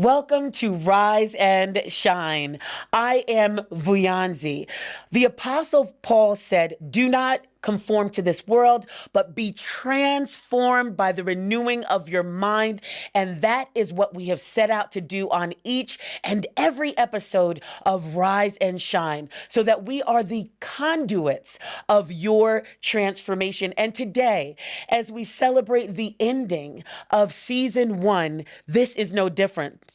Welcome to Rise and Shine. I am Vuyanzi. The Apostle Paul said, "Do not conform to this world, but be transformed by the renewing of your mind." And that is what we have set out to do on each and every episode of Rise and Shine, so that we are the conduits of your transformation. And today, as we celebrate the ending of season 1, this is no different.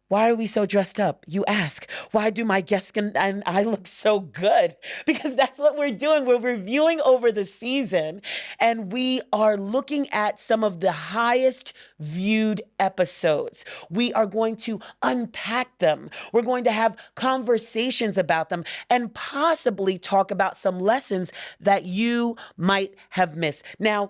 Why are we so dressed up? You ask. Why do my guests and I look so good? Because that's what we're doing. We're reviewing over the season, and we are looking at some of the highest viewed episodes. We are going to unpack them. We're going to have conversations about them and possibly talk about some lessons that you might have missed. Now,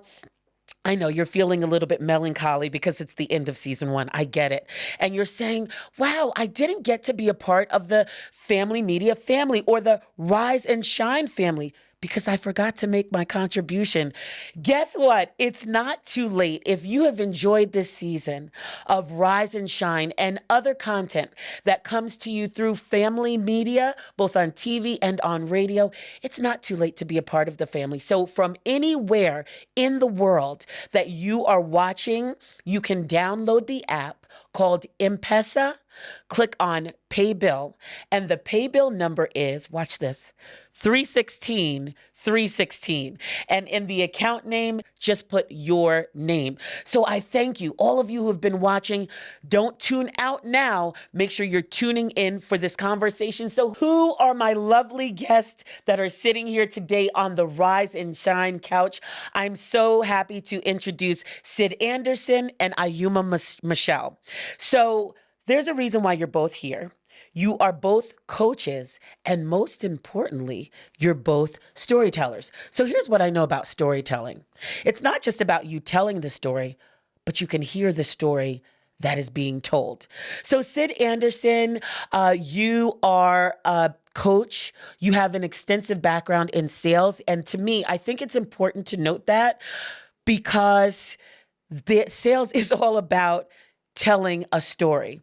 I know you're feeling a little bit melancholy because it's the end of season 1. I get it. And you're saying, wow, I didn't get to be a part of the Family Media family or the Rise and Shine family because I forgot to make my contribution. Guess what? It's not too late. If you have enjoyed this season of Rise and Shine and other content that comes to you through Family Media, both on TV and on radio, it's not too late to be a part of the family. So from anywhere in the world that you are watching, you can download the app called M-Pesa, click on Pay Bill, and the pay bill number is, watch this, 316. And in the account name, just put your name. So I thank you, all of you who have been watching. Don't tune out now. Make sure you're tuning in for this conversation. So who are my lovely guests that are sitting here today on the Rise and Shine couch? I'm so happy to introduce Sid Anderson and Ayuma Michelle. So there's a reason why you're both here. You are both coaches, and most importantly, you're both storytellers. So here's what I know about storytelling. It's not just about you telling the story, but you can hear the story that is being told. So Sid Anderson, you are a coach. You have an extensive background in sales. And to me, I think it's important to note that because the sales is all about telling a story.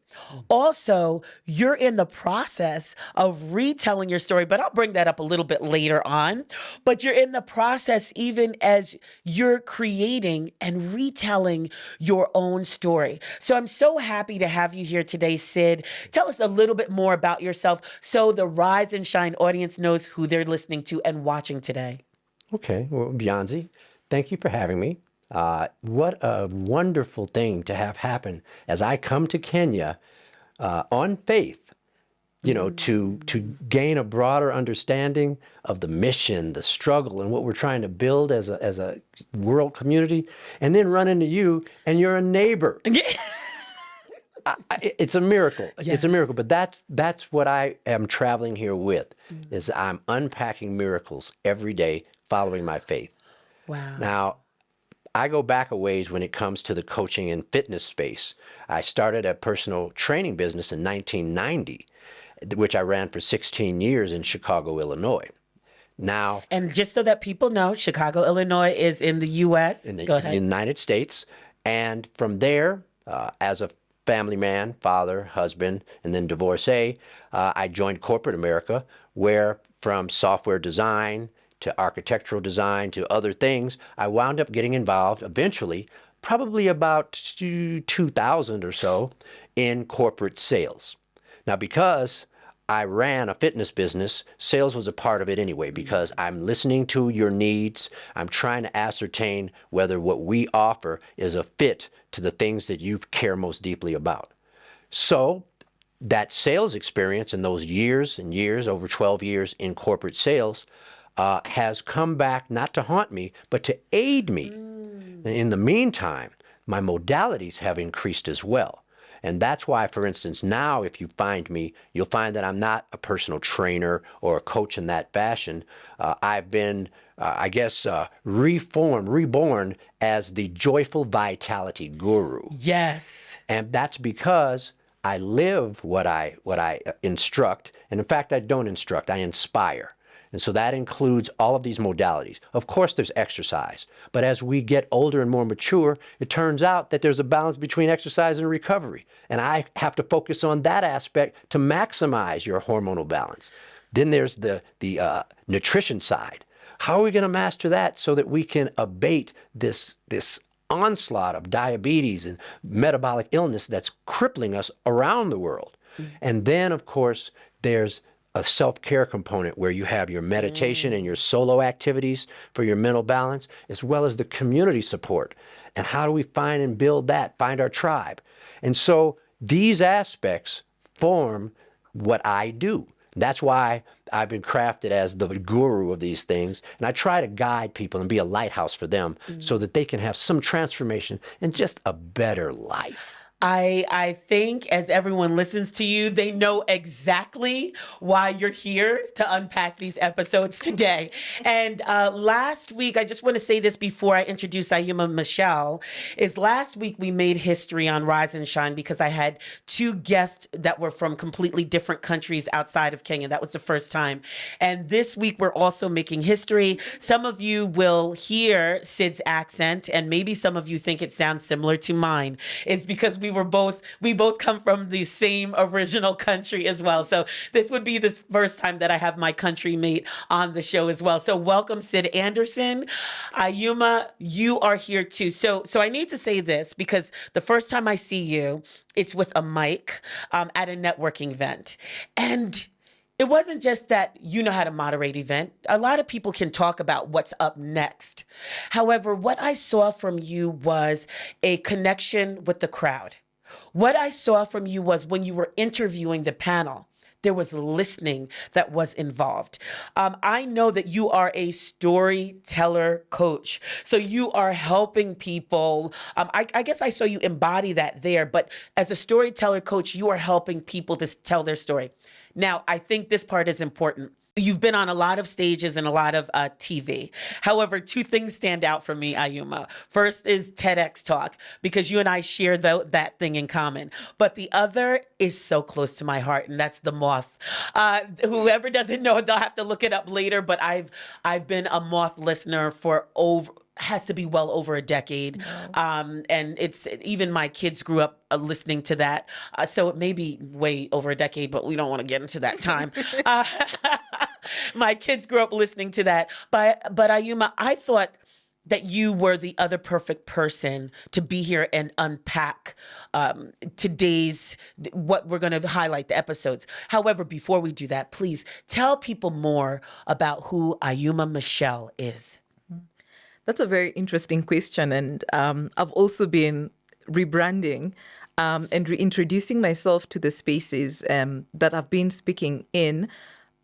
Also, you're in the process of retelling your story, but I'll bring that up a little bit later on. But you're in the process even as you're creating and retelling your own story. So I'm so happy to have you here today, Sid. Tell us a little bit more about yourself so the Rise and Shine audience knows who they're listening to and watching today. Okay, well, Beyonce, thank you for having me. What a wonderful thing to have happen as I come to Kenya on faith, to gain a broader understanding of the mission, the struggle, and what we're trying to build as a world community, and then run into you, and you're a neighbor. It's a miracle. Yes. It's a miracle, but that's what I am traveling here with, is I'm unpacking miracles every day following my faith. Wow. Now, I go back a ways when it comes to the coaching and fitness space. I started a personal training business in 1990, which I ran for 16 years in Chicago, Illinois. Now, and just so that people know, Chicago, Illinois is in the U.S. In the Go ahead. United States. And from there, as a family man, father, husband, and then divorcee, I joined corporate America, where from software design to architectural design to other things, I wound up getting involved eventually, probably about 2000 or so, in corporate sales. Now, because I ran a fitness business, sales was a part of it anyway, because I'm listening to your needs. I'm trying to ascertain whether what we offer is a fit to the things that you care most deeply about. So that sales experience in those years and years, over 12 years in corporate sales, has come back not to haunt me, but to aid me. In the meantime, my modalities have increased as well. And that's why, for instance, now if you find me, you'll find that I'm not a personal trainer or a coach in that fashion. I've been, reborn as the joyful vitality guru. Yes. And that's because I live what I instruct. And in fact, I don't instruct, I inspire. And so that includes all of these modalities. Of course, there's exercise. But as we get older and more mature, it turns out that there's a balance between exercise and recovery. And I have to focus on that aspect to maximize your hormonal balance. Then there's the nutrition side. How are we going to master that so that we can abate this onslaught of diabetes and metabolic illness that's crippling us around the world? And then, of course, there's a self-care component where you have your meditation and your solo activities for your mental balance, as well as the community support. And how do we find and build that, find our tribe? And so these aspects form what I do. That's why I've been crafted as the guru of these things. And I try to guide people and be a lighthouse for them so that they can have some transformation and just a better life. I think as everyone listens to you, they know exactly why you're here to unpack these episodes today. And last week, I just want to say this before I introduce Ayuma Michelle, is last week we made history on Rise and Shine because I had two guests that were from completely different countries outside of Kenya. That was the first time. And this week, we're also making history. Some of you will hear Sid's accent, and maybe some of you think it sounds similar to mine. It's because we both come from the same original country as well. So this would be the first time that I have my country mate on the show as well. So welcome, Sid Anderson. Ayuma, you are here too. So I need to say this because the first time I see you, it's with a mic at a networking event. And it wasn't just that you know how to moderate event. A lot of people can talk about what's up next. However, what I saw from you was a connection with the crowd. What I saw from you was when you were interviewing the panel, there was listening that was involved. I know that you are a storyteller coach. So you are helping people. I guess I saw you embody that there, but as a storyteller coach, you are helping people to tell their story. Now, I think this part is important. You've been on a lot of stages and a lot of TV. However, two things stand out for me, Ayuma. First is TEDx Talk, because you and I share that thing in common. But the other is so close to my heart, and that's The Moth. Whoever doesn't know, they'll have to look it up later, but I've been a Moth listener for has to be well over a decade. And it's even my kids grew up listening to that. So it may be way over a decade, but we don't want to get into that time. My kids grew up listening to that. But Ayuma, I thought that you were the other perfect person to be here and unpack today's, what we're going to highlight the episodes. However, before we do that, please tell people more about who Ayuma Michelle is. That's a very interesting question. And I've also been rebranding and reintroducing myself to the spaces that I've been speaking in,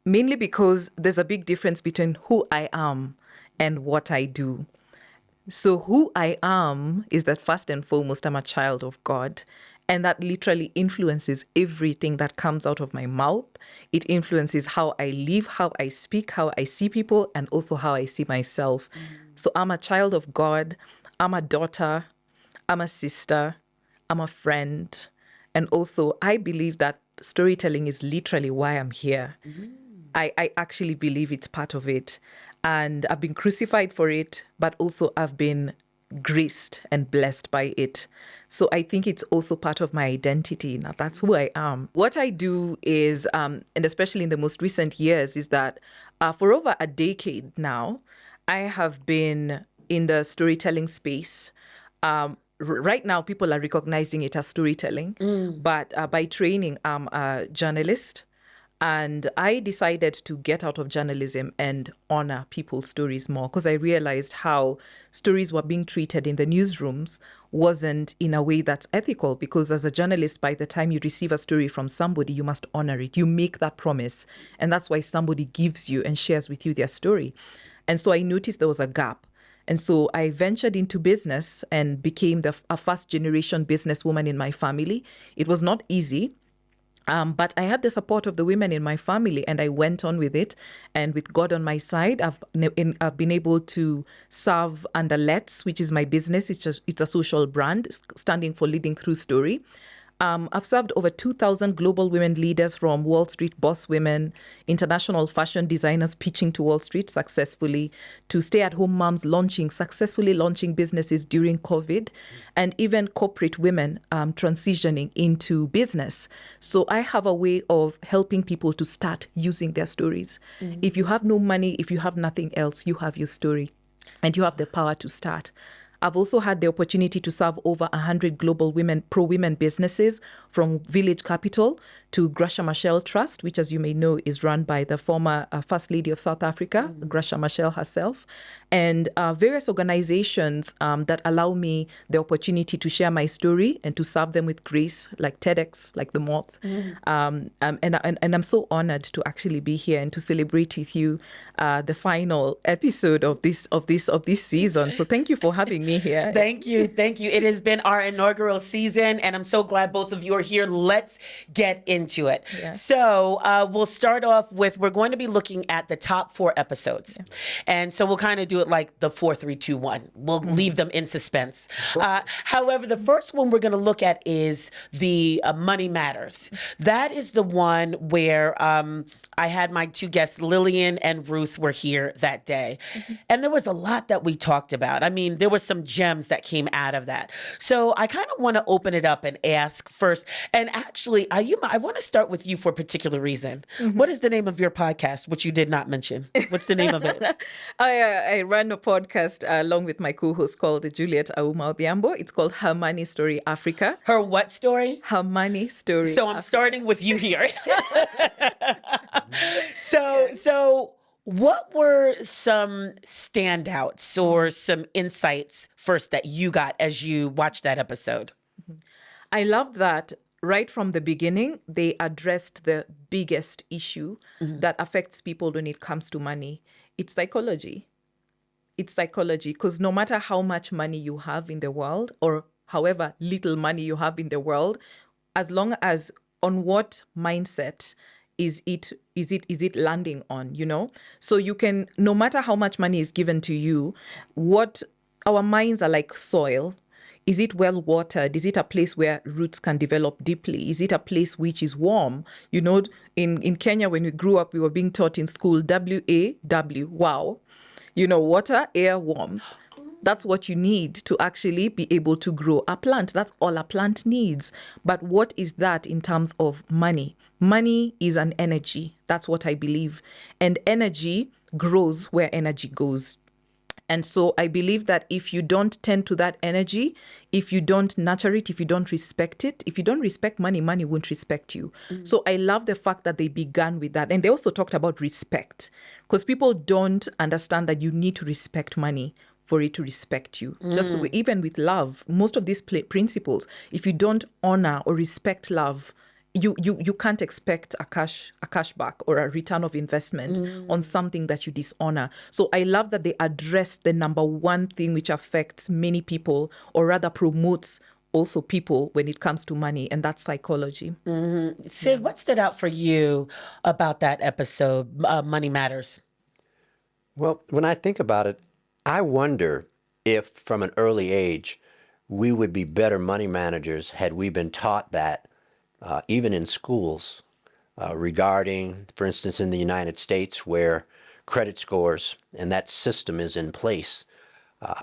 mainly because there's a big difference between who I am and what I do. So who I am is that first and foremost, I'm a child of God. And that literally influences everything that comes out of my mouth. It influences how I live, how I speak, how I see people, and also how I see myself. So I'm a child of God. I'm a daughter. I'm a sister. I'm a friend. And also, I believe that storytelling is literally why I'm here. I actually believe it's part of it. And I've been crucified for it, but also I've been graced and blessed by it. So I think it's also part of my identity. Now, that's who I am. What I do is, and especially in the most recent years, is that for over a decade now, I have been in the storytelling space. Right now, people are recognizing it as storytelling, but by training, I'm a journalist. And I decided to get out of journalism and honor people's stories more because I realized how stories were being treated in the newsrooms wasn't in a way that's ethical, because as a journalist, by the time you receive a story from somebody, you must honor it. You make that promise. And that's why somebody gives you and shares with you their story. And so I noticed there was a gap. And so I ventured into business and became a first generation businesswoman in my family. It was not easy. But I had the support of the women in my family, and I went on with it. And with God on my side, I've been able to serve under Let's, which is my business. It's a social brand standing for Leading Through Story. I've served over 2,000 global women leaders, from Wall Street boss women, international fashion designers pitching to Wall Street successfully, to stay-at-home moms successfully launching businesses during COVID, and even corporate women transitioning into business. So I have a way of helping people to start using their stories. If you have no money, if you have nothing else, you have your story and you have the power to start. I've also had the opportunity to serve over 100 global pro-women businesses, from Village Capital to Gracia Machel Trust, which, as you may know, is run by the former First Lady of South Africa, Gracia Machel herself, and various organizations that allow me the opportunity to share my story and to serve them with grace, like TEDx, like The Moth. And I'm so honored to actually be here and to celebrate with you the final episode of this season. So thank you for having me here. Thank you. It has been our inaugural season, and I'm so glad both of you are here. Let's get into it. Yeah. So we'll start off with, we're going to be looking at the top 4 episodes. Yeah. And so we'll kind of do it like the 4, 3, 2, 1. We'll leave them in suspense. However, the first one we're going to look at is the Money Matters. That is the one where I had my 2 guests, Lillian and Ruth, were here that day. And there was a lot that we talked about. I mean, there were some gems that came out of that. So I kind of want to open it up and ask first. And actually, I want to start with you for a particular reason. What is the name of your podcast, which you did not mention? What's the name of it? I run a podcast along with my co-host called Juliet Auma Odhiambo. It's called Her Money Story Africa. Her what story? Her Money Story. So I'm starting with you here. So what were some standouts or some insights first that you got as you watched that episode? I love that right from the beginning, they addressed the biggest issue that affects people when it comes to money. It's psychology. It's psychology, because no matter how much money you have in the world, or however little money you have in the world, as long as on what mindset is it landing on, you know? So you can, no matter how much money is given to you, what our minds are like soil. Is it well watered? Is it a place where roots can develop deeply? Is it a place which is warm? You know, in Kenya, when we grew up, we were being taught in school, WAW, wow. You know, water, air, warmth. That's what you need to actually be able to grow a plant. That's all a plant needs. But what is that in terms of money? Money is an energy. That's what I believe. And energy grows where energy goes. And so I believe that if you don't tend to that energy, if you don't nurture it, if you don't respect it, if you don't respect money, money won't respect you. So I love the fact that they began with that. And they also talked about respect, because people don't understand that you need to respect money for it to respect you. Just the way, even with love, most of these principles, if you don't honor or respect love, you can't expect a cashback or a return of investment on something that you dishonor. So I love that they addressed the number one thing which affects many people, or rather promotes also people when it comes to money, and that's psychology. Sid, what stood out for you about that episode, Money Matters? Well, when I think about it, I wonder if from an early age we would be better money managers had we been taught that even in schools regarding, for instance, in the United States, where credit scores and that system is in place.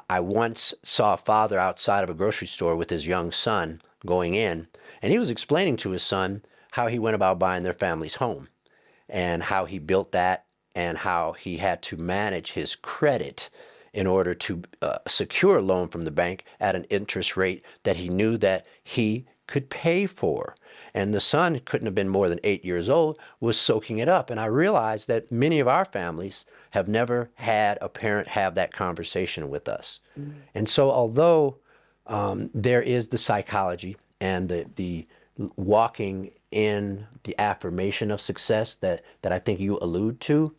I once saw a father outside of a grocery store with his young son going in, and he was explaining to his son how he went about buying their family's home and how he built that and how he had to manage his credit in order to secure a loan from the bank at an interest rate that he knew that he could pay for. And the son couldn't have been more than 8 years old, was soaking it up. And I realized that many of our families have never had a parent have that conversation with us. And so although there is the psychology and the walking in the affirmation of success that I think you allude to,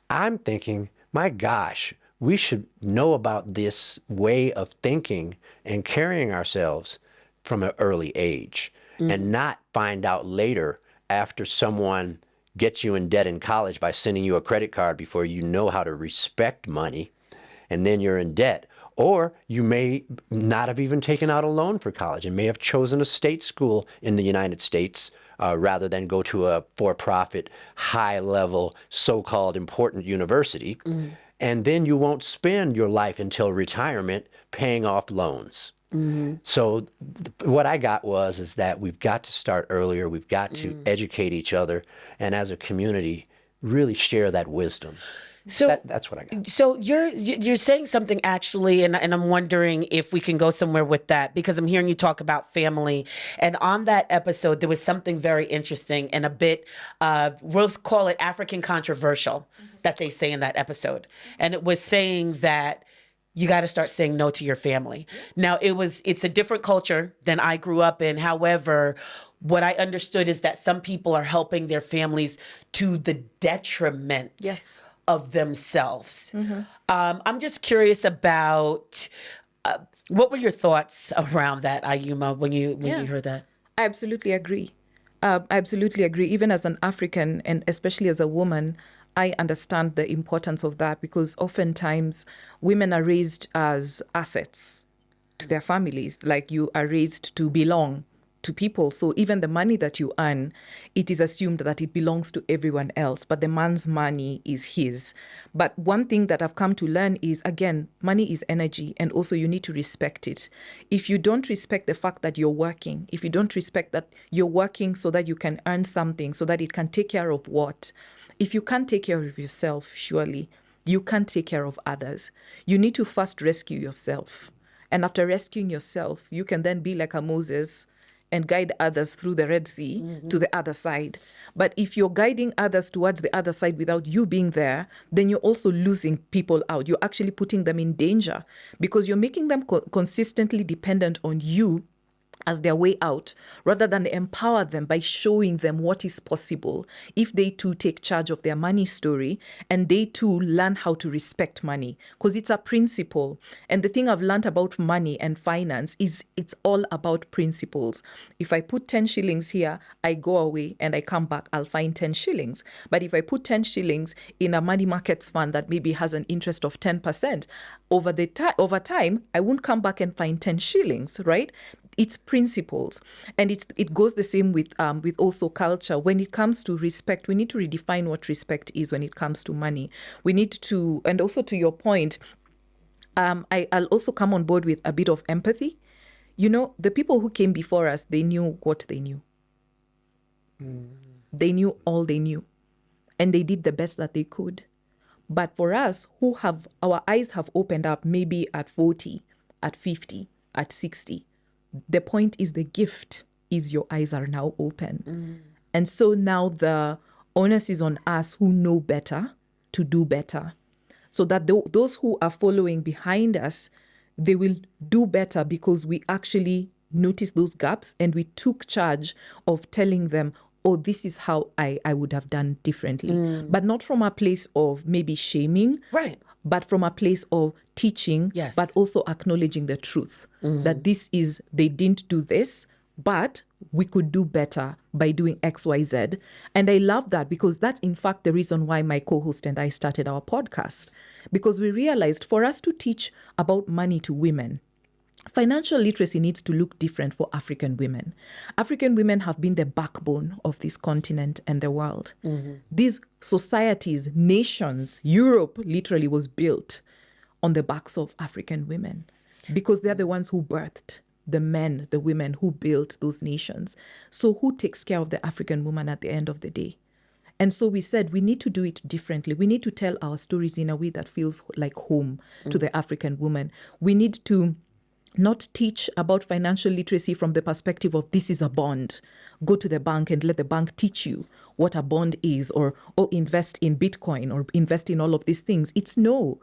I'm thinking, my gosh, we should know about this way of thinking and carrying ourselves from an early age and not find out later after someone gets you in debt in college by sending you a credit card before you know how to respect money, and then you're in debt. Or you may not have even taken out a loan for college and may have chosen a state school in the United States rather than go to a for-profit, high-level, so-called important university. And then you won't spend your life until retirement paying off loans. So what I got is that we've got to start earlier. We've got to educate each other, and as a community, really share that wisdom. So That's what I got. So you're saying something actually, and I'm wondering if we can go somewhere with that, because I'm hearing you talk about family, and on that episode there was something very interesting and a bit, we'll call it African controversial, that they say in that episode, and it was saying that you got to start saying no to your family. Now it's a different culture than I grew up in. However, what I understood is that some people are helping their families to the detriment. Yes. Of themselves. I'm just curious about what were your thoughts around that, Ayuma, when you heard that? I absolutely agree. I absolutely agree. Even as an African, and especially as a woman, I understand the importance of that, because oftentimes women are raised as assets to their families, like you are raised to belong to people. So even the money that you earn, it is assumed that it belongs to everyone else, but the man's money is his. But one thing that I've come to learn is, again, money is energy, and also you need to respect it. If you don't respect the fact that you're working, if you don't respect that you're working so that you can earn something, so that it can take care of what? If you can't take care of yourself, surely you can't take care of others. You need to first rescue yourself. And after rescuing yourself, you can then be like a Moses and guide others through the Red Sea to the other side. But if you're guiding others towards the other side without you being there, then you're also losing people out. You're actually putting them in danger, because you're making them consistently dependent on you as their way out, rather than empower them by showing them what is possible if they too take charge of their money story, and they too learn how to respect money, because it's a principle. And the thing I've learned about money and finance is it's all about principles. If I put 10 shillings here, I go away and I come back, I'll find 10 shillings. But if I put 10 shillings in a money markets fund that maybe has an interest of 10%, over time, I won't come back and find 10 shillings, right? It's principles. And it goes the same with also culture. When it comes to respect, we need to redefine what respect is when it comes to money. We need to, and also to your point, I'll also come on board with a bit of empathy. You know, the people who came before us, they knew what they knew. They knew all they knew. And they did the best that they could. But for us, who have, our eyes have opened up maybe at 40, at 50, at 60, the point is the gift is your eyes are now open. And so now the onus is on us who know better to do better, so that those who are following behind us, they will do better, because we actually noticed those gaps and we took charge of telling them, oh, this is how I would have done differently. But not from a place of maybe shaming, Right. but from a place of teaching, Yes. but also acknowledging the truth that they didn't do this, but we could do better by doing X, Y, Z. And I love that, because that's in fact the reason why my co-host and I started our podcast, because we realized for us to teach about money to women, financial literacy needs to look different for African women. African women have been the backbone of this continent and the world. These societies, nations, Europe literally was built on the backs of African women, because they're the ones who birthed the men, the women who built those nations. So who takes care of the African woman at the end of the day? And so we said we need to do it differently. We need to tell our stories in a way that feels like home to the African woman. We need to not teach about financial literacy from the perspective of this is a bond. Go to the bank and let the bank teach you what a bond is, or invest in Bitcoin, or invest in all of these things. It's no.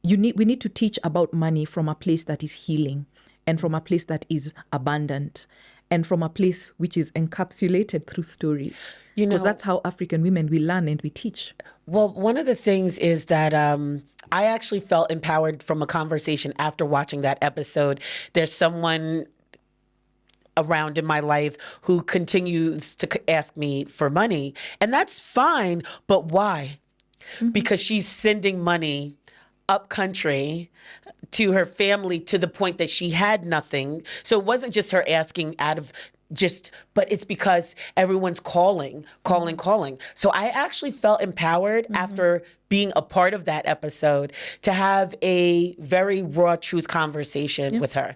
We need to teach about money from a place that is healing, and from a place that is abundant, and from a place which is encapsulated through stories. You know, because that's how African women, we learn and we teach. Well, one of the things is that I actually felt empowered from a conversation after watching that episode. There's someone around in my life who continues to ask me for money, and that's fine, but why? Because she's sending money up country to her family to the point that she had nothing. So it wasn't just her asking out of but it's because everyone's calling. So I actually felt empowered after being a part of that episode to have a very raw truth conversation with her.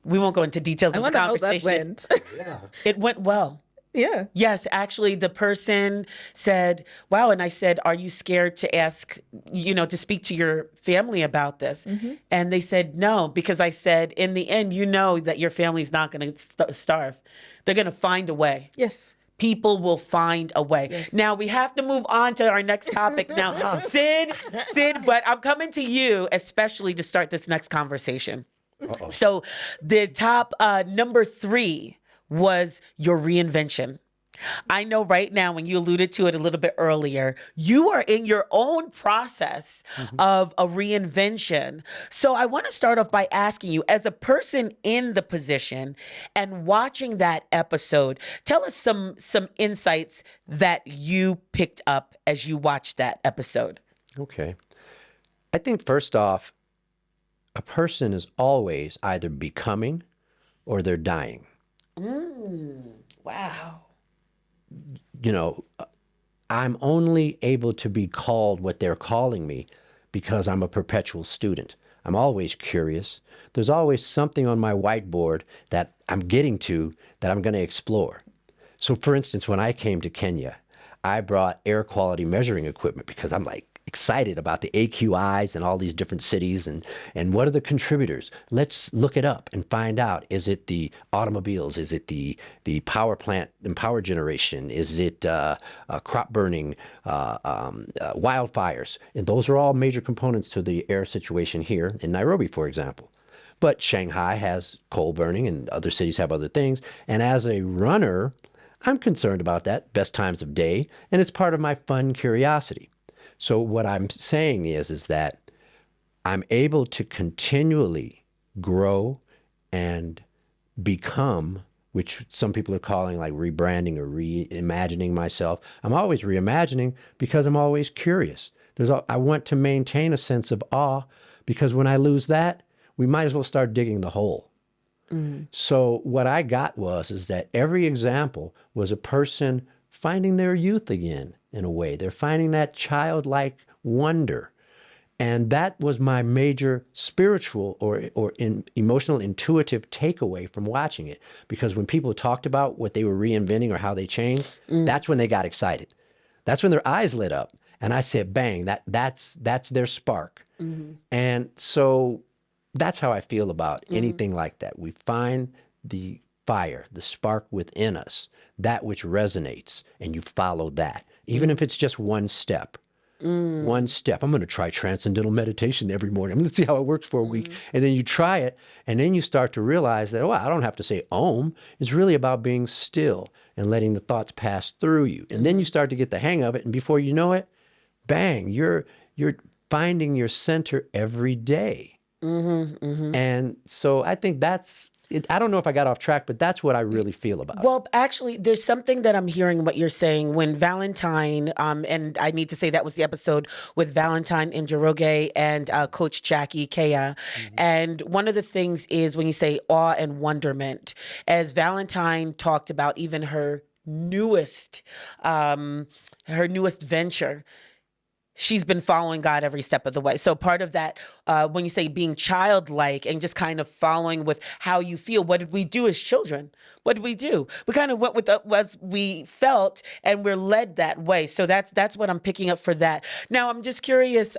We won't go into details I of the wonder how that conversation. went. It went well. Yeah. Yes, actually, the person said, wow. And I said, are you scared to ask, to speak to your family about this? And they said, no, because I said, in the end, you know that your family's not going to starve. They're going to find a way. Yes. People will find a way. Yes. Now, we have to move on to our next topic now. Sid, but I'm coming to you, especially to start this next conversation. So the top number 3 was your reinvention. I know right now, when you alluded to it a little bit earlier, you are in your own process of a reinvention. So I want to start off by asking you, as a person in the position and watching that episode, tell us some insights that you picked up as you watched that episode. Okay. I think first off, a person is always either becoming or they're dying. Wow. I'm only able to be called what they're calling me because I'm a perpetual student. I'm always curious. There's always something on my whiteboard that I'm getting to that I'm going to explore. So for instance, when I came to Kenya, I brought air quality measuring equipment because I'm like excited about the AQIs and all these different cities and what are the contributors. Let's look it up and find out. Is it the automobiles? Is it the power plant and power generation? Is it crop burning, wildfires? And those are all major components to the air situation here in Nairobi, for example. But Shanghai has coal burning and other cities have other things. And as a runner, I'm concerned about that, best times of day, and it's part of my fun curiosity. So what I'm saying is that I'm able to continually grow and become, which some people are calling like rebranding or reimagining myself. I'm always reimagining because I'm always curious. I want to maintain a sense of awe because when I lose that, we might as well start digging the hole. So what I got is that every example was a person finding their youth again in a way. They're finding that childlike wonder. And that was my major spiritual or emotional intuitive takeaway from watching it. Because when people talked about what they were reinventing or how they changed, that's when they got excited. That's when their eyes lit up. And I said, bang, that's their spark. And so that's how I feel about anything like that. We find the fire, the spark within us, that which resonates, and you follow that, even if it's just one step. One step. I'm going to try transcendental meditation every morning. I'm going to see how it works for a week. And then you try it, and then you start to realize that, I don't have to say Om. It's really about being still and letting the thoughts pass through you. And then you start to get the hang of it, and before you know it, bang, you're finding your center every day. And so I think that's it. I don't know if I got off track, but that's what I really feel about it. Well, actually, there's something that I'm hearing what you're saying when Valentine, and I need to say that was the episode with Valentine Njoroge and Coach Jackie Kea. And one of the things is when you say awe and wonderment, as Valentine talked about even her newest venture, she's been following God every step of the way. So part of that, when you say being childlike and just kind of following with how you feel, what did we do as children? What did we do? We kind of went with as we felt, and we're led that way. So that's what I'm picking up for that. Now, I'm just curious.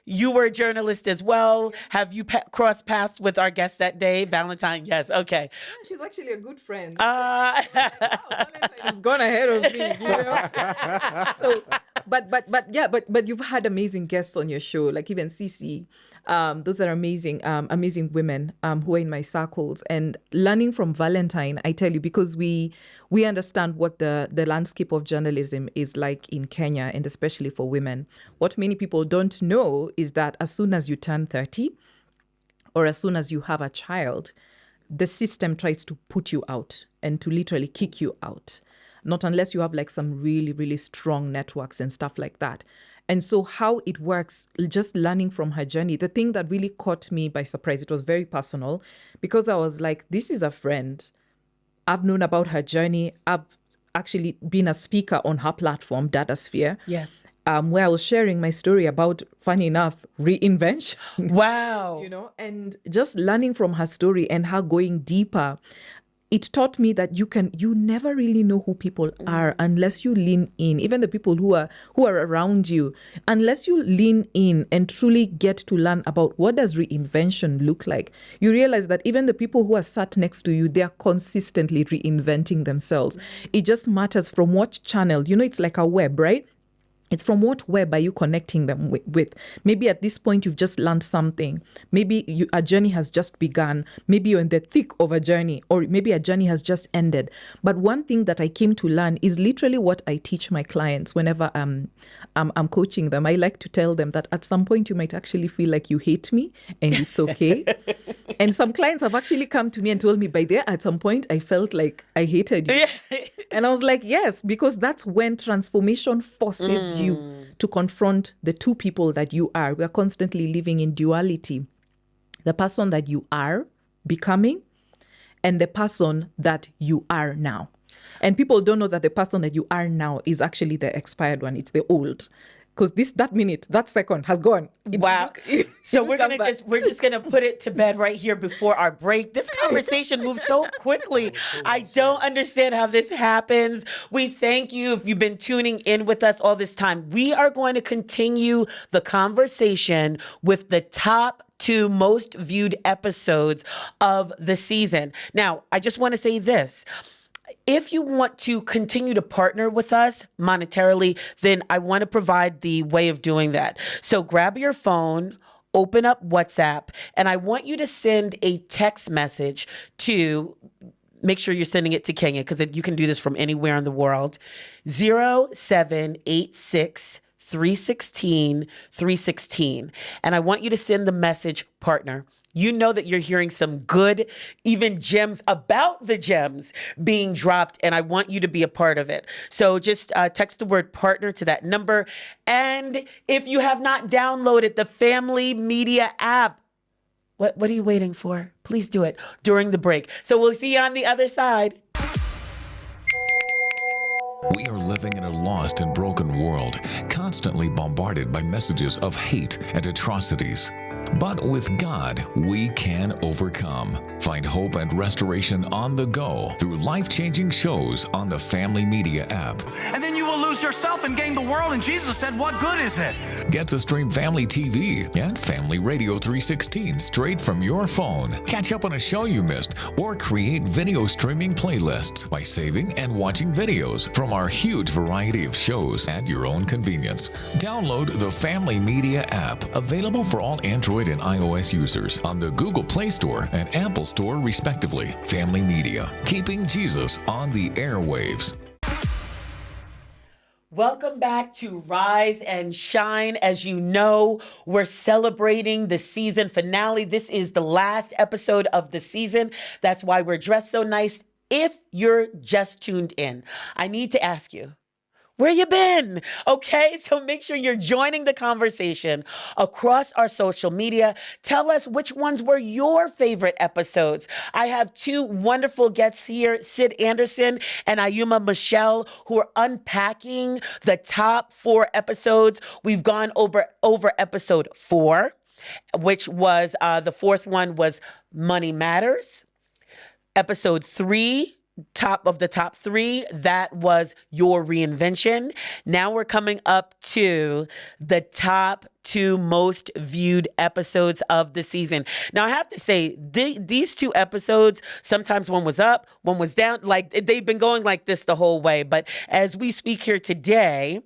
You were a journalist as well. Have you crossed paths with our guest that day, Valentine? Yes. Okay. Yeah, she's actually a good friend. Valentine Has gone ahead of me. So, but you've had amazing guests on your show, like even Cece. Those are amazing women who are in my circles. And learning from Valentine, I tell you, because we understand what the landscape of journalism is like in Kenya, and especially for women. What many people don't know is that as soon as you turn 30, or as soon as you have a child, the system tries to put you out and to literally kick you out. Not unless you have like some really, really strong networks and stuff like that. And so how it works, just learning from her journey, the thing that really caught me by surprise, it was very personal because I was like, this is a friend. I've known about her journey. I've actually been a speaker on her platform, Datasphere. Yes. Where I was sharing my story about, funny enough, reinvention. Wow. And just learning from her story and her going deeper, it taught me that you never really know who people are unless you lean in. Even the people who are around you, unless you lean in and truly get to learn about what does reinvention look like, you realize that even the people who are sat next to you, they are consistently reinventing themselves. It just matters from what channel. It's like a web, right? It's from what web are you connecting them with? Maybe at this point, you've just learned something. Maybe a journey has just begun. Maybe you're in the thick of a journey, or maybe a journey has just ended. But one thing that I came to learn is literally what I teach my clients whenever I'm coaching them. I like to tell them that at some point, you might actually feel like you hate me, and it's okay. And some clients have actually come to me and told me, by there, at some point, I felt like I hated you. And I was like, yes, because that's when transformation forces you to confront the two people that you are. We are constantly living in duality. The person that you are becoming and the person that you are now. And people don't know that the person that you are now is actually the expired one. It's the old. Because that second has gone. Wow. So we're just gonna put it to bed right here before our break. This conversation moves so quickly. I don't understand how this happens. We thank you if you've been tuning in with us all this time. We are going to continue the conversation with the top 2 most viewed episodes of the season. Now, I just want to say this. If you want to continue to partner with us monetarily, then I want to provide the way of doing that. So grab your phone, open up WhatsApp, and I want you to send a text message to, make sure you're sending it to Kenya because you can do this from anywhere in the world, 0786 316 316. And I want you to send the message partner. You know that you're hearing some good, even gems about the gems being dropped, and I want you to be a part of it. So just text the word partner to that number. And if you have not downloaded the Family Media app, what are you waiting for? Please do it during the break. So we'll see you on the other side. We are living in a lost and broken world, constantly bombarded by messages of hate and atrocities. But with God, we can overcome. Find hope and restoration on the go through life-changing shows on the Family Media app. And then you will lose yourself and gain the world. And Jesus said, what good is it? Get to stream Family TV and Family Radio 316 straight from your phone. Catch up on a show you missed or create video streaming playlists by saving and watching videos from our huge variety of shows at your own convenience. Download the Family Media app, available for all Android and iOS users on the Google Play Store and Apple Store, respectively. Family Media, keeping Jesus on the airwaves. Welcome back to Rise and Shine. As you know, we're celebrating the season finale. This is the last episode of the season. That's why we're dressed so nice. If you're just tuned in, I need to ask you, where you been? Okay, so make sure you're joining the conversation across our social media. Tell us which ones were your favorite episodes. I have 2 wonderful guests here, Sid Anderson and Ayuma Michelle, who are unpacking the top 4 episodes. We've gone over episode 4, which was the 4th one was Money Matters. Episode 3, top of the top 3, that was Your Reinvention. Now we're coming up to the top 2 most viewed episodes of the season. Now I have to say, these 2 episodes, sometimes one was up, one was down, like they've been going like this the whole way. But as we speak here today,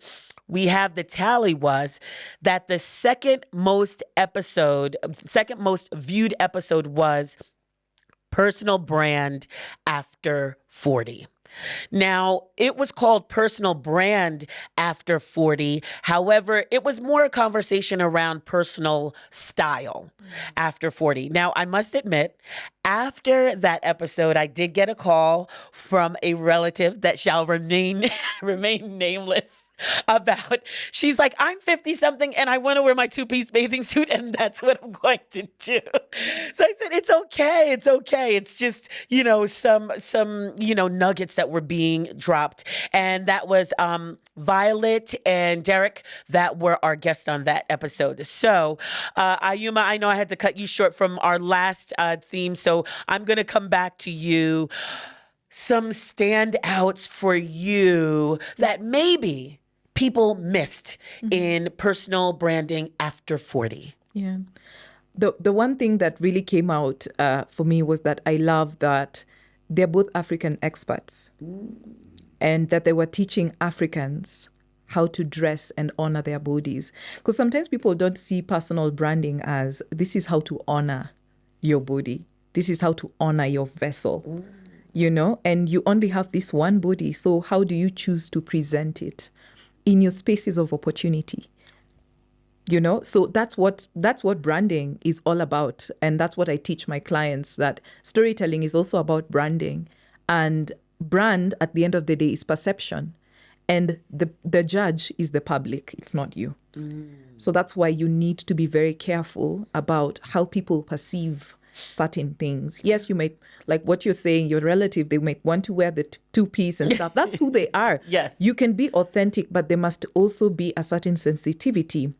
we have the tally was that the second most viewed episode was Personal Brand After 40. Now, it was called Personal Brand After 40. However, it was more a conversation around personal style after 40. Now, I must admit, after that episode, I did get a call from a relative that shall remain nameless. about, she's like, I'm 50 something and I want to wear my two-piece bathing suit and that's what I'm going to do. So I said, it's okay. It's okay. It's just, some nuggets that were being dropped. And that was Violet and Derek that were our guests on that episode. So Ayuma, I know I had to cut you short from our last theme, so I'm going to come back to you. Some standouts for you that maybe people missed in personal branding after 40. Yeah. The one thing that really came out for me was that I love that they're both African experts and that they were teaching Africans how to dress and honor their bodies. Because sometimes people don't see personal branding as this is how to honor your body. This is how to honor your vessel, and you only have this one body. So how do you choose to present it in your spaces of opportunity? So that's what branding is all about. And that's what I teach my clients, that storytelling is also about branding. And brand at the end of the day is perception. And the judge is the public. It's not you. So that's why you need to be very careful about how people perceive certain things. Yes, you might, like what you're saying, your relative, they might want to wear the two-piece and stuff. That's who they are. Yes. You can be authentic, but there must also be a certain sensitivity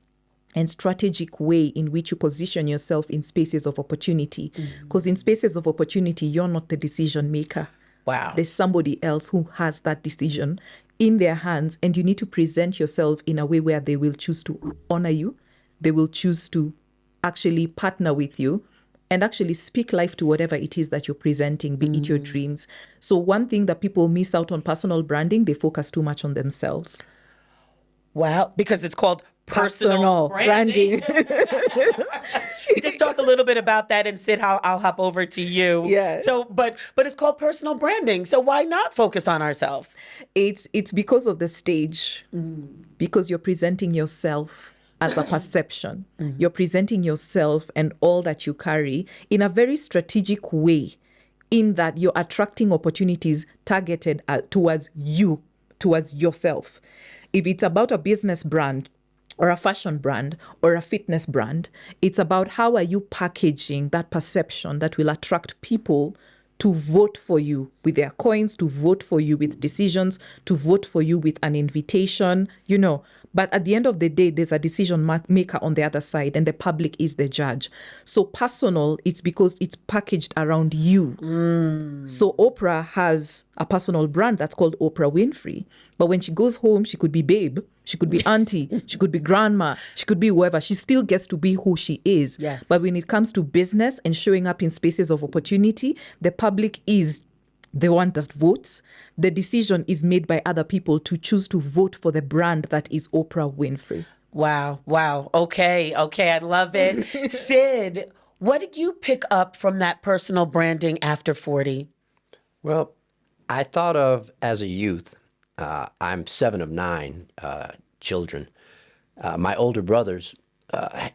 and strategic way in which you position yourself in spaces of opportunity. Because in spaces of opportunity, you're not the decision maker. Wow. There's somebody else who has that decision in their hands, and you need to present yourself in a way where they will choose to honor you. They will choose to actually partner with you and actually speak life to whatever it is that you're presenting, be it your dreams. So one thing that people miss out on personal branding, they focus too much on themselves. Wow. Because it's called personal branding. Just talk a little bit about that, and Sid, I'll hop over to you. Yeah. So, but it's called personal branding. So why not focus on ourselves? It's because of the stage, because you're presenting yourself as a perception. You're presenting yourself and all that you carry in a very strategic way, in that you're attracting opportunities targeted towards you, towards yourself. If it's about a business brand or a fashion brand or a fitness brand, it's about how are you packaging that perception that will attract people to vote for you with their coins, to vote for you with decisions, to vote for you with an invitation, But at the end of the day, there's a decision maker on the other side, and the public is the judge. So personal, it's because it's packaged around you. So Oprah has a personal brand that's called Oprah Winfrey. But when she goes home, she could be babe, she could be auntie, she could be grandma, she could be whoever. She still gets to be who she is. Yes. But when it comes to business and showing up in spaces of opportunity, the public is the one that votes. The decision is made by other people to choose to vote for the brand that is Oprah Winfrey. Wow. Okay, I love it. Sid, what did you pick up from that personal branding after 40? Well, I thought of as a youth, I'm 7 of 9 children. My older brothers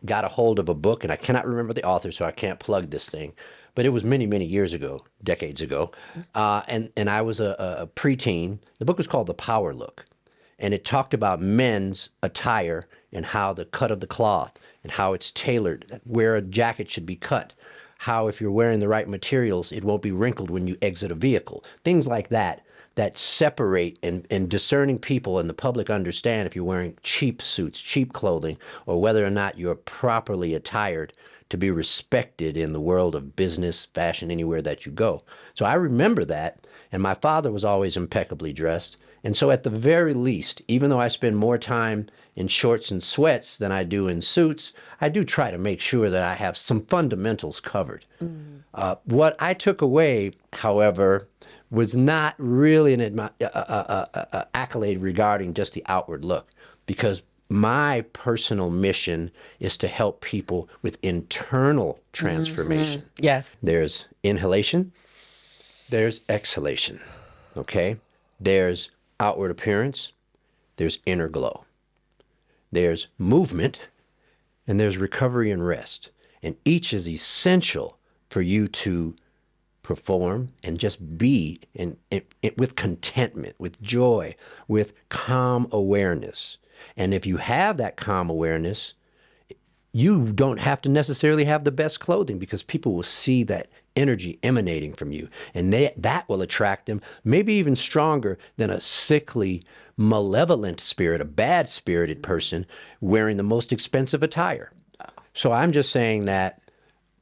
got a hold of a book, and I cannot remember the author, so I can't plug this thing. But it was many, many years ago, decades ago. And I was a preteen. The book was called The Power Look. And it talked about men's attire and how the cut of the cloth and how it's tailored, where a jacket should be cut, how if you're wearing the right materials, it won't be wrinkled when you exit a vehicle. Things like that separate and discerning people and the public understand if you're wearing cheap suits, cheap clothing, or whether or not you're properly attired to be respected in the world of business, fashion, anywhere that you go. So I remember that, and my father was always impeccably dressed. And so at the very least, even though I spend more time in shorts and sweats than I do in suits, I do try to make sure that I have some fundamentals covered. What I took away, however, was not really an accolade regarding just the outward look, because my personal mission is to help people with internal transformation. Yes. There's inhalation, there's exhalation, okay? There's outward appearance, there's inner glow. There's movement, and there's recovery and rest. And each is essential for you to perform, and just be with contentment, with joy, with calm awareness. And if you have that calm awareness, you don't have to necessarily have the best clothing, because people will see that energy emanating from you, and that will attract them, maybe even stronger than a sickly, malevolent spirit, a bad-spirited person wearing the most expensive attire. So I'm just saying that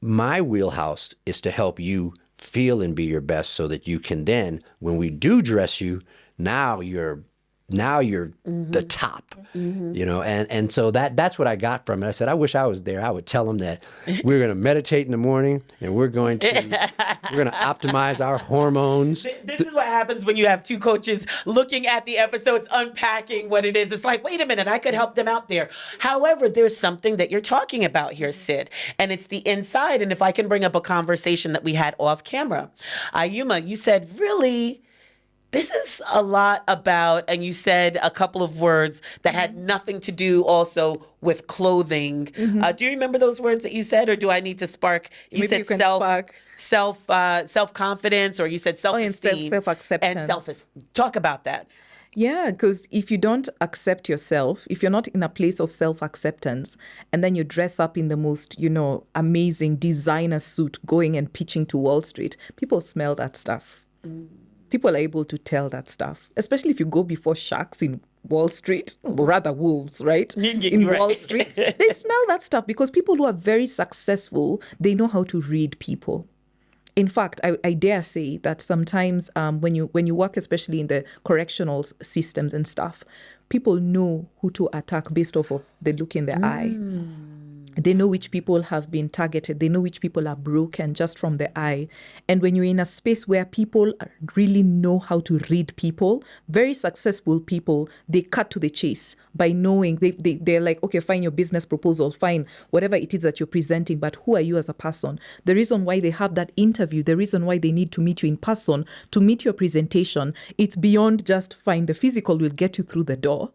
my wheelhouse is to help you feel and be your best, so that you can then, when we do dress you, now you're the top, and so that's what I got from it. I said, I wish I was there. I would tell them that we're going to meditate in the morning, and we're going to optimize our hormones. This is what happens when you have two coaches looking at the episodes, unpacking what it is. It's like, wait a minute, I could help them out there. However, there's something that you're talking about here, Sid, and it's the inside. And if I can bring up a conversation that we had off camera, Ayuma, you said, really, this is a lot about, and you said a couple of words that had nothing to do also with clothing. Do you remember those words that you said, or do I need to spark? You Maybe said you can spark. self-confidence, or you said self-esteem. Self-acceptance. Talk about that. Yeah, because if you don't accept yourself, if you're not in a place of self-acceptance, and then you dress up in the most, amazing designer suit going and pitching to Wall Street, people smell that stuff. People are able to tell that stuff, especially if you go before sharks in Wall Street, or rather wolves, right? In Right. Wall Street, they smell that stuff, because people who are very successful, they know how to read people. In fact, I dare say that sometimes when you work, especially in the correctional systems and stuff, people know who to attack based off of the look in their eye. They know which people have been targeted. They know which people are broken just from the eye. And when you're in a space where people really know how to read people, very successful people, they cut to the chase by knowing they're like, okay, fine, your business proposal, fine, whatever it is that you're presenting, but who are you as a person? The reason why they have that interview, the reason why they need to meet you in person, to meet your presentation, it's beyond just fine, the physical will get you through the door.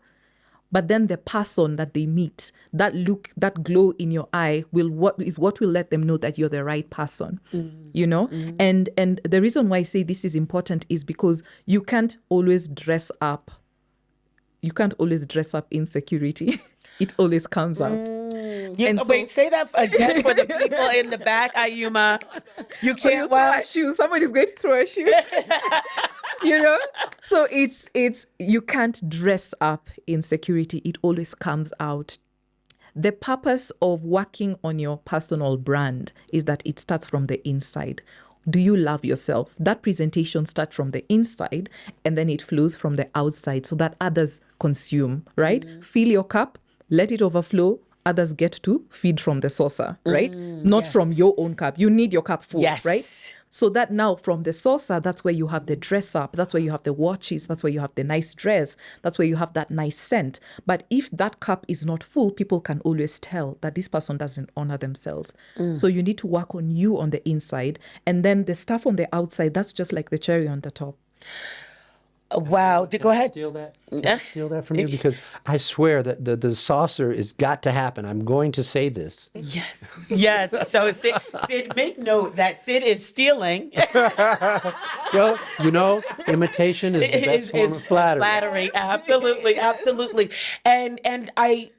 But then the person that they meet, that look, that glow in your eye what will let them know that you're the right person, And the reason why I say this is important is because you can't always dress up. You can't always dress up insecurity. It always comes out. Wait, say that again for the people in the back, Ayuma. You can't throw a shoe. Somebody's going to throw a shoe. So it's you can't dress up insecurity. It always comes out. The purpose of working on your personal brand is that it starts from the inside. Do you love yourself? That presentation starts from the inside, and then it flows from the outside so that others consume, right? Fill your cup, let it overflow. Others get to feed from the saucer, right? Not from your own cup. You need your cup full, right? So that now from the saucer, that's where you have the dress up. That's where you have the watches. That's where you have the nice dress. That's where you have that nice scent. But if that cup is not full, people can always tell that this person doesn't honor themselves. So you need to work on you on the inside. And then the stuff on the outside, that's just like the cherry on the top. Wow. Go ahead. Steal that? Can I steal that from you? Because I swear that the saucer has got to happen. I'm going to say this. Yes. So Sid, make note that Sid is stealing. Well, imitation is the best form of flattery. Flattery. Absolutely. And I,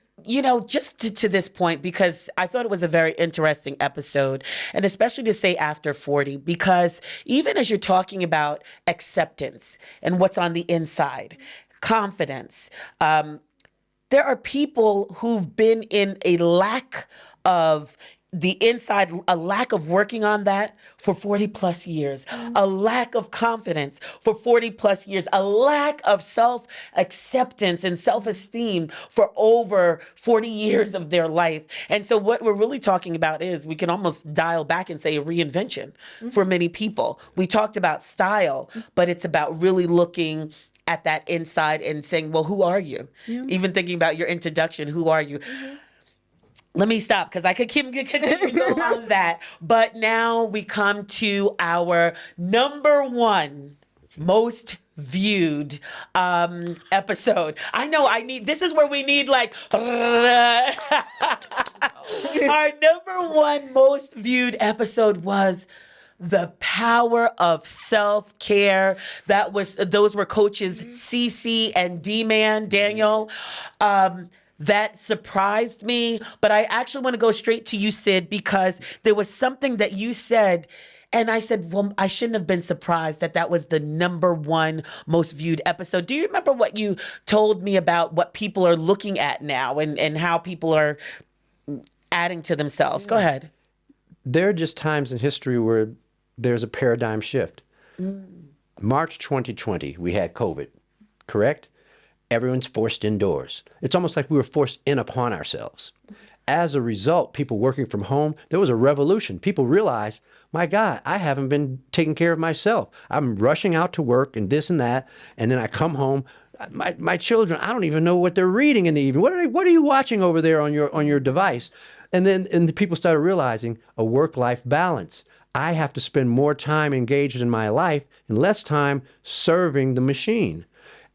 just to this point, because I thought it was a very interesting episode, and especially to say after 40, because even as you're talking about acceptance and what's on the inside, confidence, there are people who've been in a lack of the inside, a lack of working on that for 40 plus years, a lack of confidence for 40 plus years, a lack of self-acceptance and self-esteem for over 40 years of their life. And so what we're really talking about is, we can almost dial back and say, a reinvention for many people. We talked about style, but it's about really looking at that inside and saying, well, who are you? Even thinking about your introduction, who are you? Let me stop, because I could continue to go on that. But now we come to our number one most viewed episode. I know this is where we need our number one most viewed episode was The power of self-care. Those were coaches CC and D-Man, Daniel. That surprised me, but I actually want to go straight to you, Sid, because there was something that you said, and I said, well, I shouldn't have been surprised that was the #1 most viewed episode. Do you remember what you told me about what people are looking at now and how people are adding to themselves? Go ahead. There are just times in history where there's a paradigm shift. March 2020, we had COVID, correct? Everyone's forced indoors. It's almost like we were forced in upon ourselves. As a result, people working from home, there was a revolution. People realized, my God, I haven't been taking care of myself. I'm rushing out to work and this and that, and then I come home. My children, I don't even know what they're reading in the evening. What are you watching over there on your device? And the people started realizing a work-life balance. I have to spend more time engaged in my life and less time serving the machine.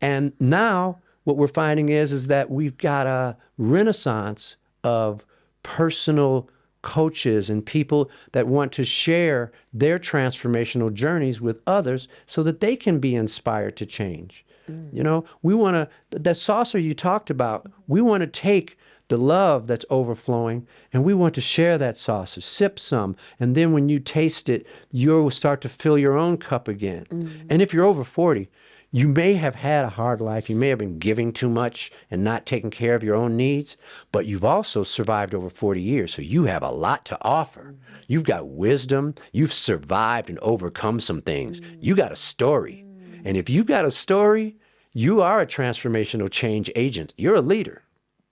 And now what we're finding is that we've got a renaissance of personal coaches and people that want to share their transformational journeys with others so that they can be inspired to change. You know, we want to, that saucer you talked about, we want to take the love that's overflowing and we want to share that saucer, sip some, and then when you taste it, you'll start to fill your own cup again. And if you're over 40, you may have had a hard life. You may have been giving too much and not taking care of your own needs, but you've also survived over 40 years. So you have a lot to offer. You've got wisdom. You've survived and overcome some things. You got a story. And if you've got a story, you are a transformational change agent. You're a leader.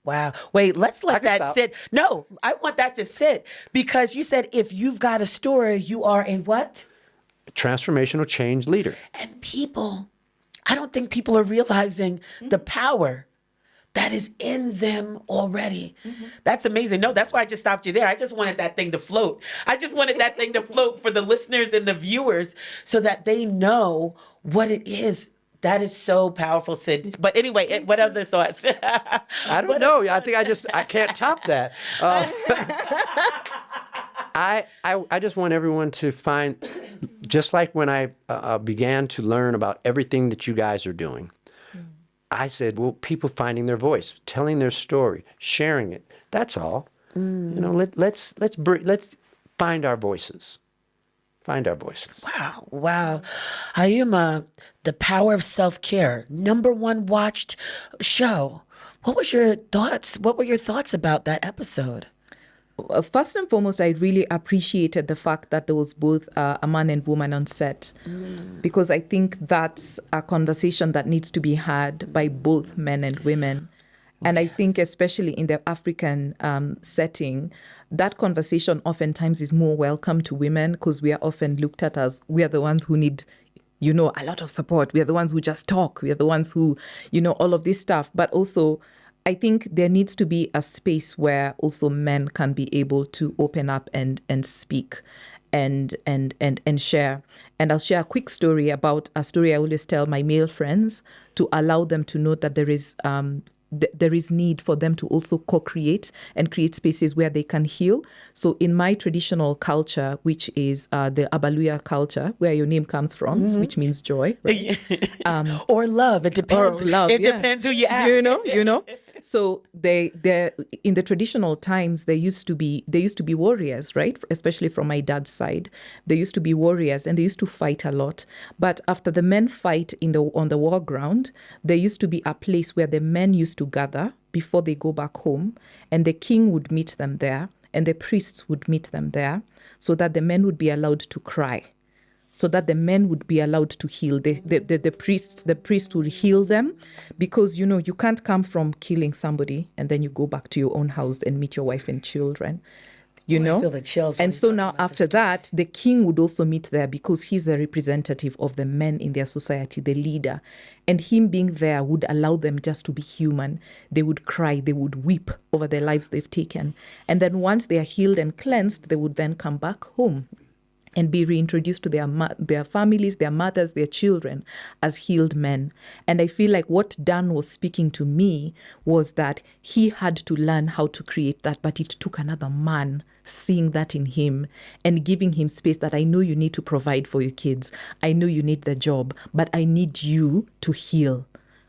Wow. Wait, let's let that stop. sit. No, I want that to sit because you said if you've got a story, you are a what? Transformational change leader. And people, I don't think people are realizing the power that is in them already. That's amazing. No, that's why I just stopped you there. I just wanted that thing to float. I just wanted that thing to float for the listeners and the viewers so that they know what it is. That is so powerful, Sid. But anyway, what other thoughts? I don't know. I think I can't top that. I just want everyone to find, just like when I began to learn about everything that you guys are doing, I said, well, people finding their voice, telling their story, sharing it. That's all. You know, let's find our voices. Find our voices. Wow. Ayuma, the power of self-care, #1 watched show. What was your thoughts? What were your thoughts about that episode? First and foremost, I really appreciated the fact that there was both a man and woman on set, because I think that's a conversation that needs to be had by both men and women. And I think especially in the African setting, that conversation oftentimes is more welcome to women because we are often looked at as we are the ones who need, a lot of support. We are the ones who just talk. We are the ones who, all of this stuff. But also, I think there needs to be a space where also men can be able to open up and speak and share. And I'll share a quick story about a story I always tell my male friends to allow them to know that there is need for them to also co-create and create spaces where they can heal. So in my traditional culture, which is the Abaluya culture, where your name comes from, which means joy, right? Or love. It depends. Or love, It yeah. depends who you ask. You know. So they in the traditional times, there used to be warriors, right? Especially from my dad's side, there used to be warriors, and they used to fight a lot. But after the men fight on the war ground, there used to be a place where the men used to gather before they go back home, and the king would meet them there, and the priests would meet them there, so that the men would be allowed to cry, so that the men would be allowed to heal. The priest will heal them, because you can't come from killing somebody and then you go back to your own house and meet your wife and children. I feel the chills when And you so talk now about after that, the king would also meet there, because he's the representative of the men in their society, the leader. And him being there would allow them just to be human. They would cry, they would weep over the lives they've taken. And then once they are healed and cleansed, they would then come back home. and be reintroduced to their families, their mothers, their children as healed men. And I feel like what Dan was speaking to me was that he had to learn how to create that, but it took another man seeing that in him and giving him space that I know you need to provide for your kids. I know you need the job, but I need you to heal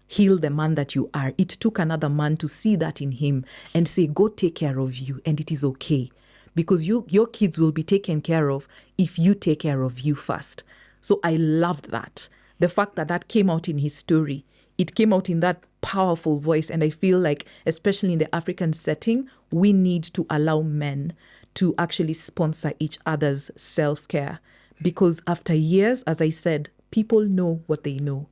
the man that you are. It took another man to see that in him and say, go take care of you, and it is okay. Because your kids will be taken care of if you take care of you first. So I loved that. The fact that that came out in his story, it came out in that powerful voice. And I feel like, especially in the African setting, we need to allow men to actually sponsor each other's self-care. Because after years, as I said, people know what they know.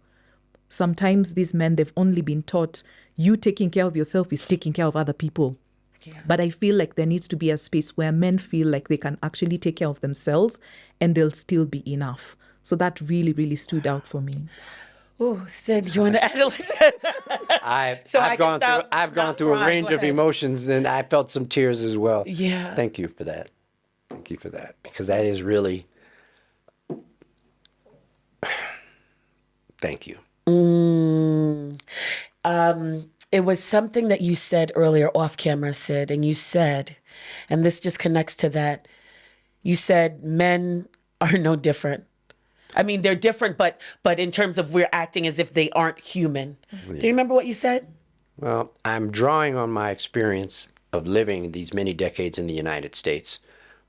Sometimes these men, they've only been taught you taking care of yourself is taking care of other people. Yeah. But I feel like there needs to be a space where men feel like they can actually take care of themselves and they'll still be enough. So that really, really stood out for me. Oh, Sid, you want to add a little bit? I've gone through a range of emotions, and I felt some tears as well. Yeah. Thank you for that. Thank you for that, because that is really. Thank you. It was something that you said earlier off camera, Sid, and you said, and this just connects to that. You said men are no different. I mean, they're different, but in terms of we're acting as if they aren't human. Yeah. Do you remember what you said? Well, I'm drawing on my experience of living these many decades in the United States,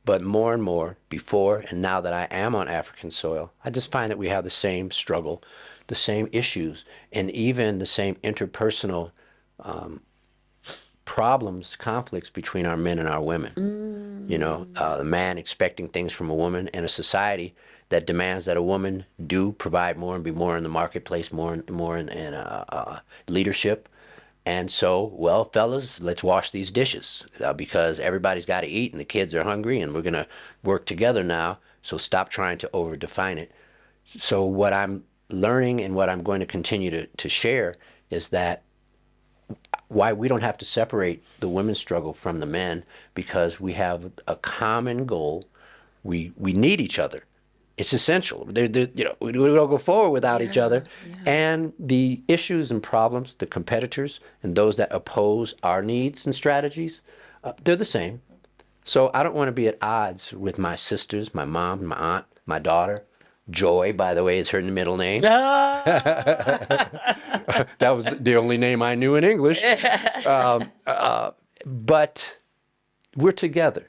but more and more before and now that I am on African soil, I just find that we have the same struggle, the same issues, and even the same interpersonal problems, conflicts between our men and our women. You know, the man expecting things from a woman in a society that demands that a woman do provide more and be more in the marketplace, more in leadership. And so, well, fellas, let's wash these dishes because everybody's got to eat and the kids are hungry and we're going to work together now. So stop trying to over-define it. So what I'm learning and what I'm going to continue to share is that why we don't have to separate the women's struggle from the men, because we have a common goal. We need each other. It's essential. You know, we don't go forward without each other. Yeah. And the issues and problems, the competitors and those that oppose our needs and strategies, they're the same. So I don't want to be at odds with my sisters, my mom, my aunt, my daughter. Joy, by the way, is her middle name. That was the only name I knew in English. But we're together.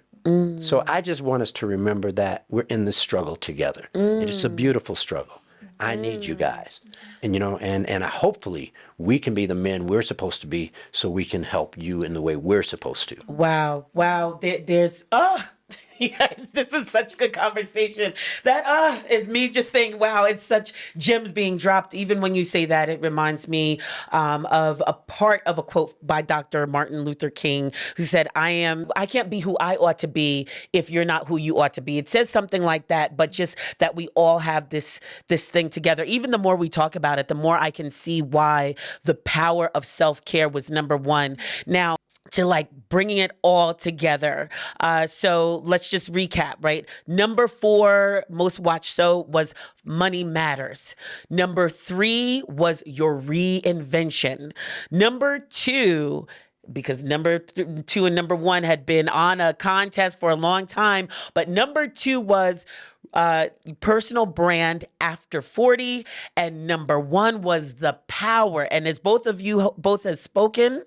So I just want us to remember that we're in this struggle together. It is a beautiful struggle. I need you guys. And, you know, and hopefully we can be the men we're supposed to be so we can help you in the way we're supposed to. Wow. There's, yes, this is such good conversation. That is me just saying, wow, it's such gems being dropped. Even when you say that, it reminds me of a part of a quote by Dr. Martin Luther King, who said, I can't be who I ought to be if you're not who you ought to be. It says something like that, but just that we all have this thing together. Even the more we talk about it, the more I can see why the power of self-care was number one. Now, to like bringing it all together. So let's just recap, right? Number 4 most watched show was Money Matters. Number 3 was Your Reinvention. Number 2, because number 2 and number 1 had been on a contest for a long time, but number 2 was personal brand after 40, and number 1 was The Power. And as both of you have spoken,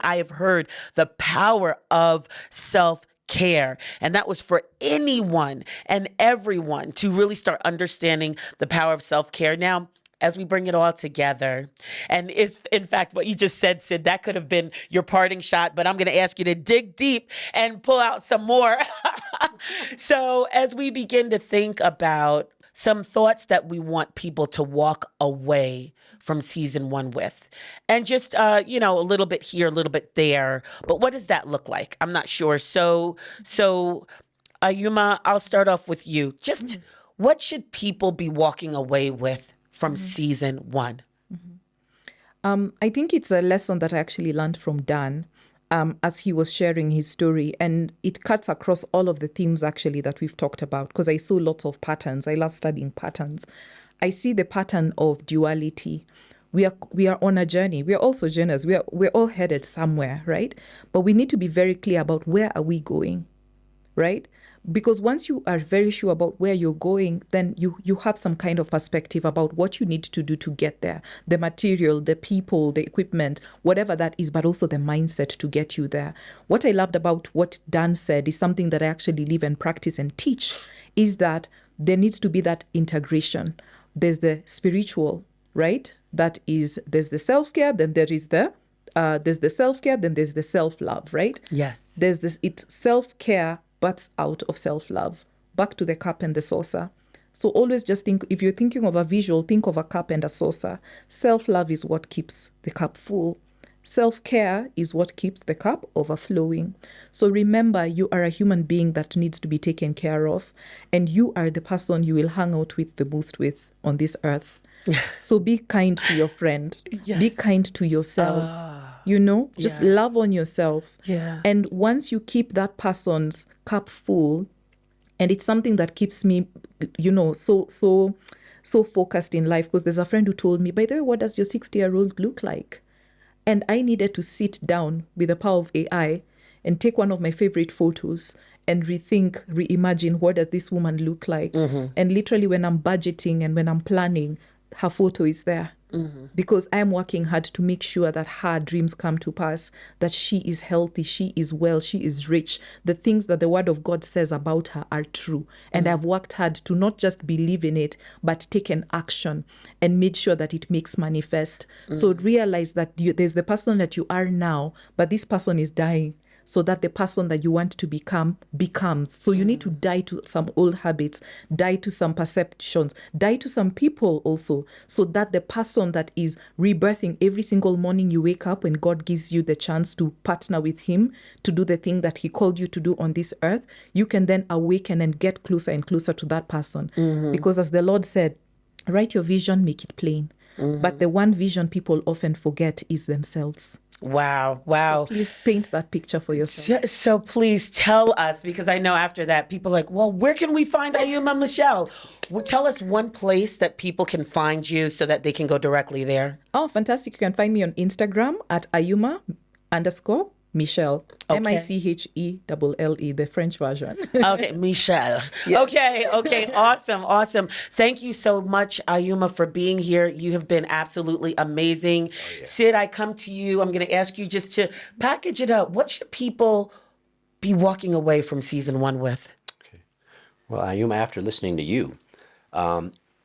I have heard the power of self-care. And that was for anyone and everyone to really start understanding the power of self-care. Now, as we bring it all together, and it's in fact what you just said, Sid, that could have been your parting shot, but I'm going to ask you to dig deep and pull out some more. So as we begin to think about some thoughts that we want people to walk away from season 1 with, and just, a little bit here, a little bit there, but what does that look like? I'm not sure. So Ayuma, I'll start off with you. Just what should people be walking away with from season 1? I think it's a lesson that I actually learned from Dan. as he was sharing his story. And it cuts across all of the themes actually that we've talked about, because I saw lots of patterns. I love studying patterns. I see the pattern of duality. We are on a journey. We are all sojourners. We're all headed somewhere, right? But we need to be very clear about where are we going, right? Because once you are very sure about where you're going, then you have some kind of perspective about what you need to do to get there. The material, the people, the equipment, whatever that is, but also the mindset to get you there. What I loved about what Dan said is something that I actually live and practice and teach, is that there needs to be that integration. There's the spiritual, right? That is, there's the self-care, then there's the self-care, then there's the self-love, right? Yes. There's this, it's self-care butts out of self-love. Back to the cup and the saucer. So always just think, if you're thinking of a visual, think of a cup and a saucer. Self-love is what keeps the cup full. Self-care is what keeps the cup overflowing. So remember, you are a human being that needs to be taken care of, and you are the person you will hang out with the most with on this earth. So be kind to your friend. Yes. Be kind to yourself. Just yes. love on yourself. Yeah. And once you keep that person's cup full, and it's something that keeps me, so focused in life, because there's a friend who told me, by the way, what does your 60-year-old look like? And I needed to sit down with the power of AI and take one of my favorite photos and reimagine, what does this woman look like? Mm-hmm. And literally when I'm budgeting and when I'm planning, her photo is there. Mm-hmm. Because I'm working hard to make sure that her dreams come to pass, that she is healthy, she is well, she is rich. The things that the word of God says about her are true. And I've worked hard to not just believe in it, but take an action and made sure that it makes manifest. So realize that there's the person that you are now, but this person is dying, so that the person that you want to become becomes. So you need to die to some old habits, die to some perceptions, die to some people also, so that the person that is rebirthing every single morning you wake up, when God gives you the chance to partner with him to do the thing that he called you to do on this earth, you can then awaken and get closer and closer to that person. Mm-hmm. Because as the Lord said, write your vision, make it plain. Mm-hmm. But the one vision people often forget is themselves. Wow. So please paint that picture for yourself. So please tell us, because I know after that, people are like, well, where can we find Ayuma Michelle? Well, tell us one place that people can find you so that they can go directly there. Oh, fantastic. You can find me on Instagram at Ayuma_Michelle. Okay. Michelle, the French version. Okay, Michelle. Yes. Okay, awesome. Thank you so much, Ayuma, for being here. You have been absolutely amazing. Oh, yeah. Sid, I come to you. I'm going to ask you just to package it up. What should people be walking away from season 1 with? Okay. Well, Ayuma, after listening to you,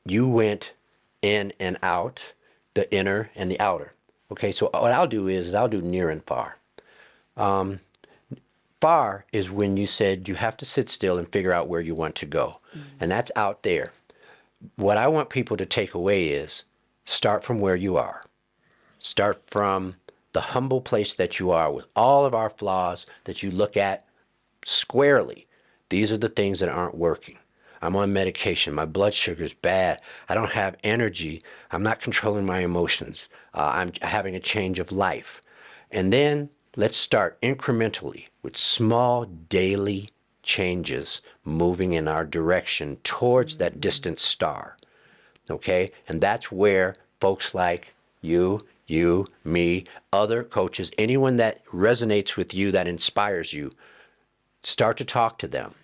you went in and out, the inner and the outer. Okay, so what I'll do is I'll do near and far. Far is when you said you have to sit still and figure out where you want to go. Mm-hmm. And that's out there. What I want people to take away is start from where you are. Start from the humble place that you are with all of our flaws that you look at squarely. These are the things that aren't working. I'm on medication. My blood sugar is bad. I don't have energy. I'm not controlling my emotions. I'm having a change of life. And then let's start incrementally with small daily changes moving in our direction towards that distant star. Okay? And that's where folks like you, me, other coaches, anyone that resonates with you, that inspires you, start to talk to them.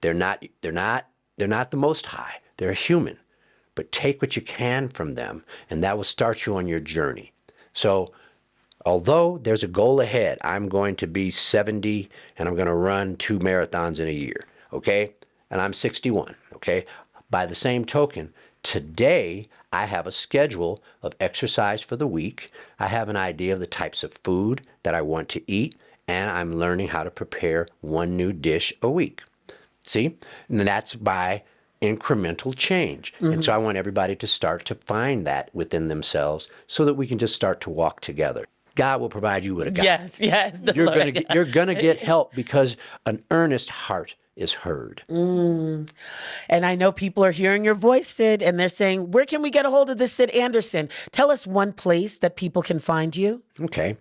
They're not the most high. They're human. But take what you can from them, and that will start you on your journey. So although there's a goal ahead, I'm going to be 70 and I'm going to run 2 marathons in a year, okay? And I'm 61, okay? By the same token, today I have a schedule of exercise for the week. I have an idea of the types of food that I want to eat, and I'm learning how to prepare 1 new dish a week. See? And that's by incremental change. Mm-hmm. And so I want everybody to start to find that within themselves so that we can just start to walk together. God will provide you with a guide. Yes. You're gonna get help because an earnest heart is heard. And I know people are hearing your voice, Sid, and they're saying, where can we get a hold of this Sid Anderson? Tell us one place that people can find you. Okay.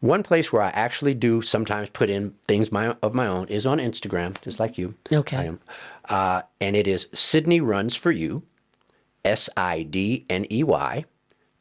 One place where I actually do sometimes put in things of my own is on Instagram, just like you. Okay. I am. And it is Sydney Runs for You, SIDNEY,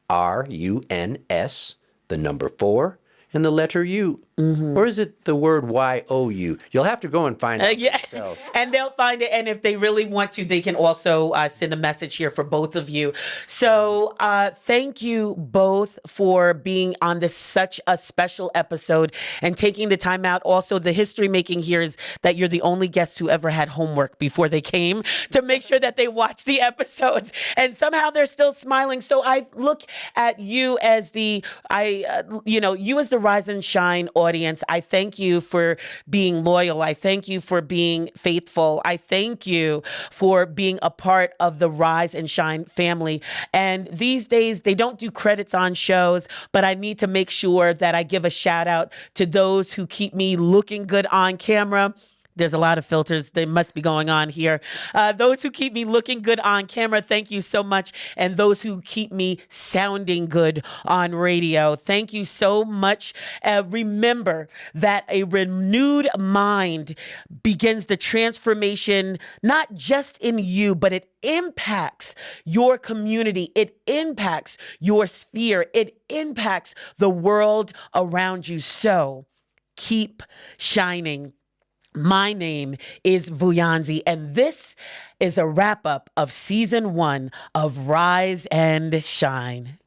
RUNS, the number 4, and the letter U. Or is it the word YOU? You'll have to go and find out Yeah, yourself. and they'll find it. And if they really want to, they can also send a message here for both of you. So thank you both for being on this such a special episode and taking the time out. Also, the history making here is that you're the only guest who ever had homework before they came to make sure that they watched the episodes. And somehow they're still smiling. So I look at you as you as the Rise and Shine audience. I thank you for being loyal. I thank you for being faithful. I thank you for being a part of the Rise and Shine family. And these days, they don't do credits on shows, but I need to make sure that I give a shout out to those who keep me looking good on camera. There's a lot of filters that must be going on here. Those who keep me looking good on camera, thank you so much. And those who keep me sounding good on radio, thank you so much. Remember that a renewed mind begins the transformation, not just in you, but it impacts your community. It impacts your sphere. It impacts the world around you. So keep shining. My name is Vuyanzi, and this is a wrap up of season 1 of Rise and Shine.